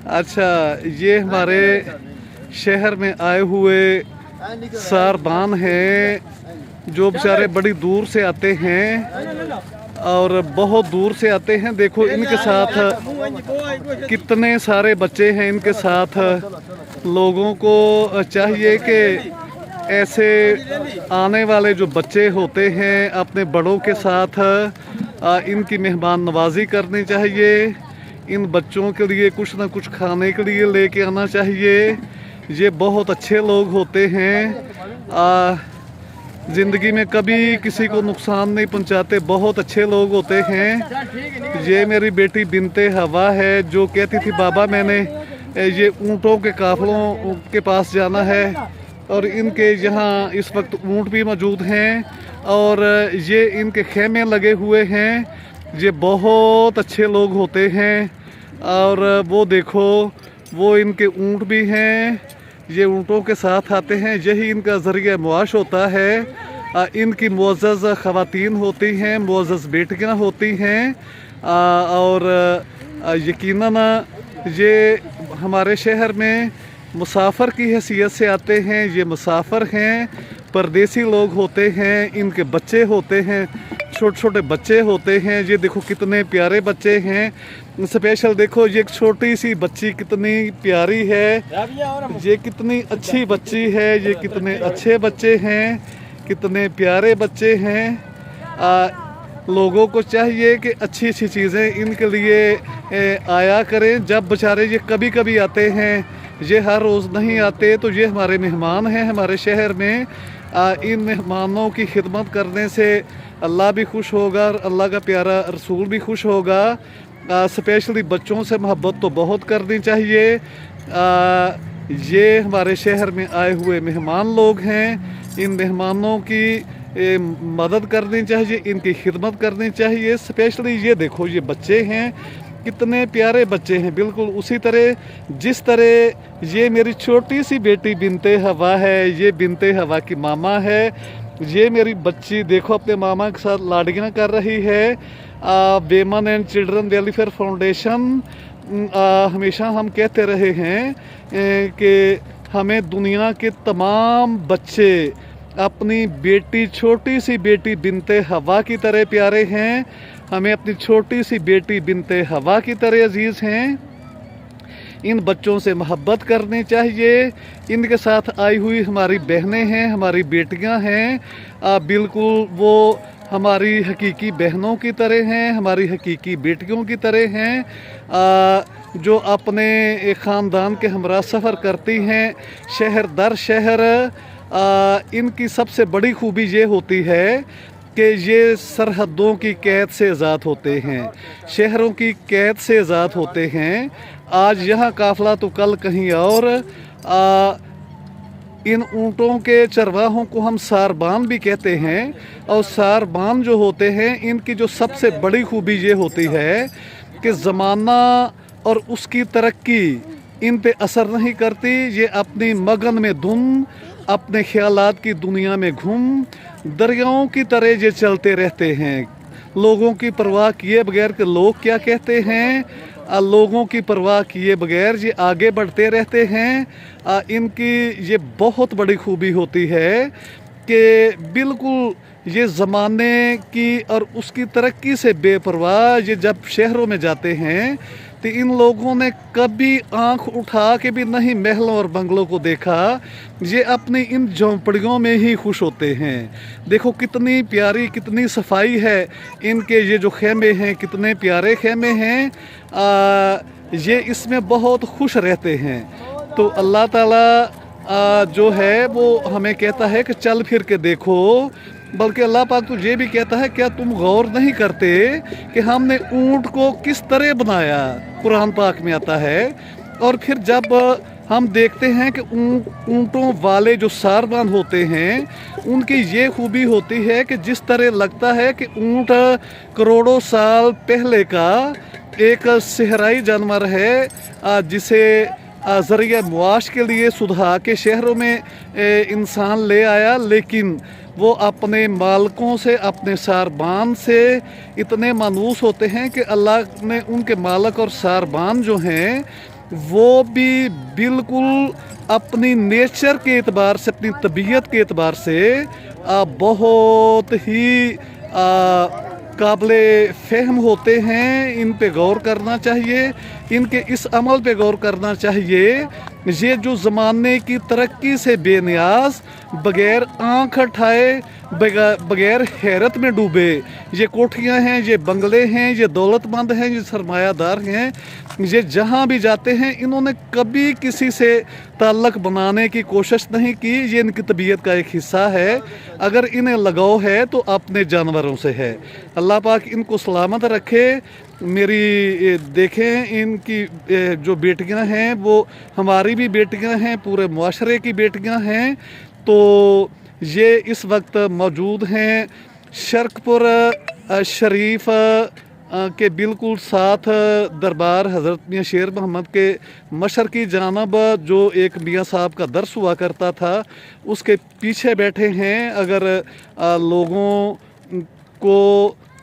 अच्छा, ये हमारे शहर में आए हुए सारबान हैं जो बेचारे बड़ी दूर से आते हैं और बहुत दूर से आते हैं। देखो इनके साथ कितने सारे बच्चे हैं। इनके साथ लोगों को चाहिए कि ऐसे आने वाले जो बच्चे होते हैं अपने बड़ों के साथ इनकी मेहमान नवाजी करनी चाहिए। इन बच्चों के लिए कुछ ना कुछ खाने के लिए लेके आना चाहिए। ये बहुत अच्छे लोग होते हैं, ज़िंदगी में कभी किसी को नुकसान नहीं पहुंचाते, बहुत अच्छे लोग होते हैं। ये मेरी बेटी बिनते हवा है जो कहती थी बाबा मैंने ये ऊँटों के काफलों के पास जाना है और इनके यहाँ इस वक्त ऊँट भी मौजूद हैं और ये इनके खेमे लगे हुए हैं। ये बहुत अच्छे लोग होते हैं और वो देखो वो इनके ऊँट भी हैं। ये ऊँटों के साथ आते हैं, यही इनका ज़रिया मुआश होता है। इनकी मुअज़्ज़ज़ ख़वातीन होती हैं, मुअज़्ज़ज़ बेटियाँ होती हैं और यकीनन ये हमारे शहर में मुसाफिर की हैसियत से आते हैं। ये मुसाफिर हैं, परदेसी लोग होते हैं, इनके बच्चे होते हैं, छोटे छोटे बच्चे होते हैं। ये देखो कितने प्यारे बच्चे हैं। स्पेशल देखो ये एक छोटी सी बच्ची कितनी प्यारी है, ये कितनी अच्छी बच्ची है, ये कितने अच्छे बच्चे हैं, कितने प्यारे बच्चे हैं। लोगों को चाहिए कि अच्छी अच्छी चीज़ें इनके लिए आया करें। जब बेचारे ये कभी कभी आते हैं, ये हर रोज़ नहीं आते, तो ये हमारे मेहमान हैं हमारे शहर में। इन मेहमानों की खिदमत करने से अल्लाह भी खुश होगा और अल्लाह का प्यारा रसूल भी खुश होगा। स्पेशली बच्चों से मोहब्बत तो बहुत करनी चाहिए। ये हमारे शहर में आए हुए मेहमान लोग हैं, इन मेहमानों की मदद करनी चाहिए, इनकी खिदमत करनी चाहिए। स्पेशली ये देखो ये बच्चे हैं, कितने प्यारे बच्चे हैं, बिल्कुल उसी तरह जिस तरह ये मेरी छोटी सी बेटी बिनते हवा है। ये बिनते हवा की मामा है। ये मेरी बच्ची देखो अपने मामा के साथ लाड़ियाँ कर रही है। वेमन एंड चिल्ड्रन वेलफेयर फाउंडेशन हमेशा हम कहते रहे हैं कि हमें दुनिया के तमाम बच्चे अपनी बेटी छोटी सी बेटी बिनते हवा की तरह प्यारे हैं। हमें अपनी छोटी सी बेटी बिनते हवा की तरह अजीज़ हैं। इन बच्चों से मोहब्बत करनी चाहिए। इनके साथ आई हुई हमारी बहनें हैं, हमारी बेटियां हैं, बिल्कुल वो हमारी हकीकी बहनों की तरह हैं, हमारी हकीकी बेटियों की तरह हैं, जो अपने ख़ानदान के हमरा सफ़र करती हैं शहर दर शहर। इनकी सबसे बड़ी खूबी ये होती है कि ये सरहदों की कैद से आज़ाद होते हैं, शहरों की कैद से आज़ाद होते हैं। आज यहाँ काफ़िला तो कल कहीं और। इन ऊँटों के चरवाहों को हम सारबान भी कहते हैं और सारबान जो होते हैं इनकी जो सबसे बड़ी खूबी ये होती है कि ज़माना और उसकी तरक्की इन पे असर नहीं करती। ये अपनी मगन में धुन अपने ख्यालात की दुनिया में घूम दरियाओं की तरह ये चलते रहते हैं, लोगों की परवाह किए बगैर कि लोग क्या कहते हैं। लोगों की परवाह किए बगैर ये आगे बढ़ते रहते हैं। इनकी ये बहुत बड़ी खूबी होती है कि बिल्कुल ये ज़माने की और उसकी तरक्की से बेपरवाह ये जब शहरों में जाते हैं तो इन लोगों ने कभी आंख उठा के भी नहीं महलों और बंगलों को देखा। ये अपनी इन झोंपड़ियों में ही खुश होते हैं। देखो कितनी प्यारी, कितनी सफाई है इनके ये जो खेमे हैं, कितने प्यारे खेमे हैं। ये इसमें बहुत खुश रहते हैं। तो अल्लाह ताला जो है वो हमें कहता है कि चल फिर के देखो, बल्कि अल्लाह पाक तो ये भी कहता है क्या तुम गौर नहीं करते कि हमने ऊँट को किस तरह बनाया, कुरान पाक में आता है। और फिर जब हम देखते हैं कि ऊँटों वाले जो सारबान होते हैं उनकी ये खूबी होती है कि जिस तरह लगता है कि ऊँट करोड़ों साल पहले का एक सहराई जानवर है जिसे ज़रिया मुआश के लिए सुधा के शहरों में इंसान ले आया, लेकिन वो अपने मालकों से, अपने सारबान से इतने मानूस होते हैं कि अल्लाह ने उनके मालक और सारबान जो हैं वो भी बिल्कुल अपनी नेचर के एतबार से, अपनी तबीयत के एतबार से बहुत ही काबिले फ़हम होते हैं। इन पे गौर करना चाहिए, इनके इस अमल पे गौर करना चाहिए। ये जो ज़माने की तरक्की से बेनियाज, बग़ैर आँख उठाए, बग़ैर हैरत में डूबे ये कोठियाँ हैं, ये बंगले हैं, ये दौलतमंद हैं, ये सरमायादार हैं, ये जहाँ भी जाते हैं इन्होंने कभी किसी से ताल्लुक़ बनाने की कोशिश नहीं की। ये इनकी तबीयत का एक हिस्सा है। अगर इन्हें लगाव है तो अपने जानवरों से है। अल्लाह पाक इनको सलामत रखे। मेरी देखें, इनकी जो बेटियां हैं वो हमारी भी बेटियां हैं, पूरे मुआशरे की बेटियां हैं। तो ये इस वक्त मौजूद हैं शर्कपुर शरीफ के बिल्कुल साथ दरबार हज़रत मियाँ शेर मोहम्मद के मशरक़ी जानब जो एक मियाँ साहब का दर्स हुआ करता था उसके पीछे बैठे हैं। अगर लोगों को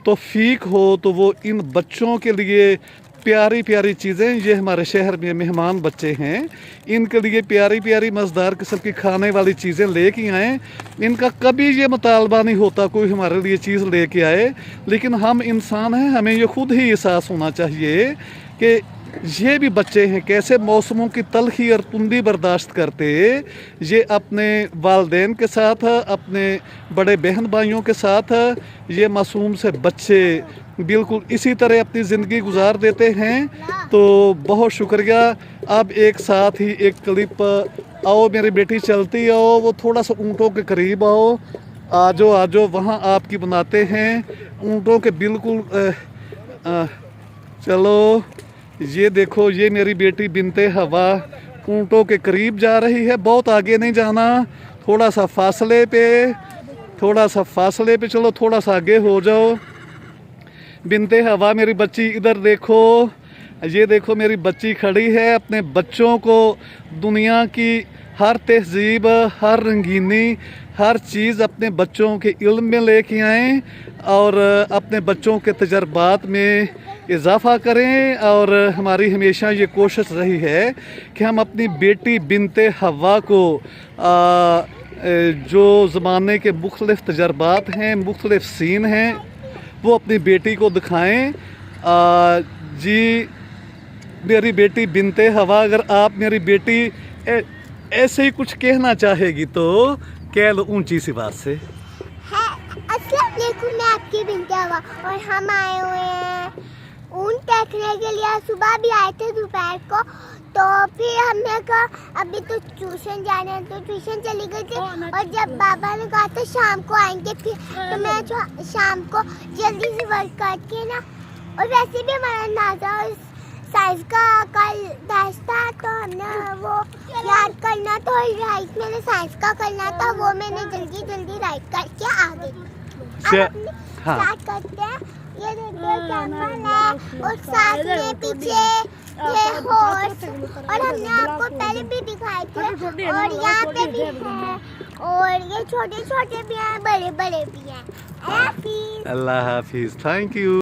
तौफीक हो तो वो इन बच्चों के लिए प्यारी प्यारी चीज़ें, ये हमारे शहर में मेहमान बच्चे हैं, इनके लिए प्यारी प्यारी मज़ेदार किस्म की खाने वाली चीज़ें लेके आएँ। इनका कभी ये मुतालबा नहीं होता कोई हमारे लिए चीज़ लेके आए, लेकिन हम इंसान हैं, हमें ये खुद ही एहसास होना चाहिए कि ये भी बच्चे हैं, कैसे मौसमों की तलखी और तुंदी बर्दाश्त करते ये अपने वालदैन के साथ, अपने बड़े बहन भाइयों के साथ ये मासूम से बच्चे बिल्कुल इसी तरह अपनी ज़िंदगी गुजार देते हैं। तो बहुत शुक्रिया। अब एक साथ ही एक क्लिप आओ, मेरी बेटी चलती आओ, वो थोड़ा सा ऊँटों के करीब आओ, आजो आजो, वहाँ आपकी बनाते हैं ऊँटों के बिल्कुल चलो। ये देखो, ये मेरी बेटी बिनते हवा ऊँटों के करीब जा रही है। बहुत आगे नहीं जाना, थोड़ा सा फासले पे चलो, थोड़ा सा आगे हो जाओ। बिनते हवा मेरी बच्ची, इधर देखो, ये देखो मेरी बच्ची खड़ी है। अपने बच्चों को दुनिया की हर तहजीब, हर रंगीनी, हर चीज़ अपने बच्चों के इल्म में लेके आएँ और अपने बच्चों के तजर्बात में इजाफ़ा करें। और हमारी हमेशा ये कोशिश रही है कि हम अपनी बेटी बिनते हवा को जो ज़माने के मुख्तलिफ़ तजर्बात हैं, मुख्तलिफ़ सीन हैं, वो अपनी बेटी को दिखाएं। जी मेरी बेटी बिनते हवा, अगर आप मेरी बेटी ऐसे ही कुछ कहना चाहेगी तो कह लो ऊंची सी बात से। अस्सलाम वालेकुम, मैं आपकी बिनते हवा और हम आए हुए हैं ऊँट देखने के लिए। सुबह भी आए थे, दोपहर को, तो फिर हमने कहा अभी तो ट्यूशन जाना है, तो ट्यूशन चली गई थी। और जब बाबा ने कहा था शाम को आएंगे, फिर तो मैं शाम को जल्दी से वर्क करके ना, और वैसे भी हमारा नाजा साइंस का कल टेस्ट था, तो हमने वो याद करना था और राइट मैंने साइंस का करना था, वो मैंने जल्दी जल्दी राइट करके आ गई। अब स्टार्ट करते हैं। ये देखिए कैमल है और साथ में पीछे ये हॉर्स, और हमने आपको पहले भी दिखाए थे, और यहाँ पे भी है, और ये छोटे छोटे भी हैं, बड़े बड़े भी हैं। अल्लाह हाफिज़। अल्लाह हाफिज़, थैंक यू।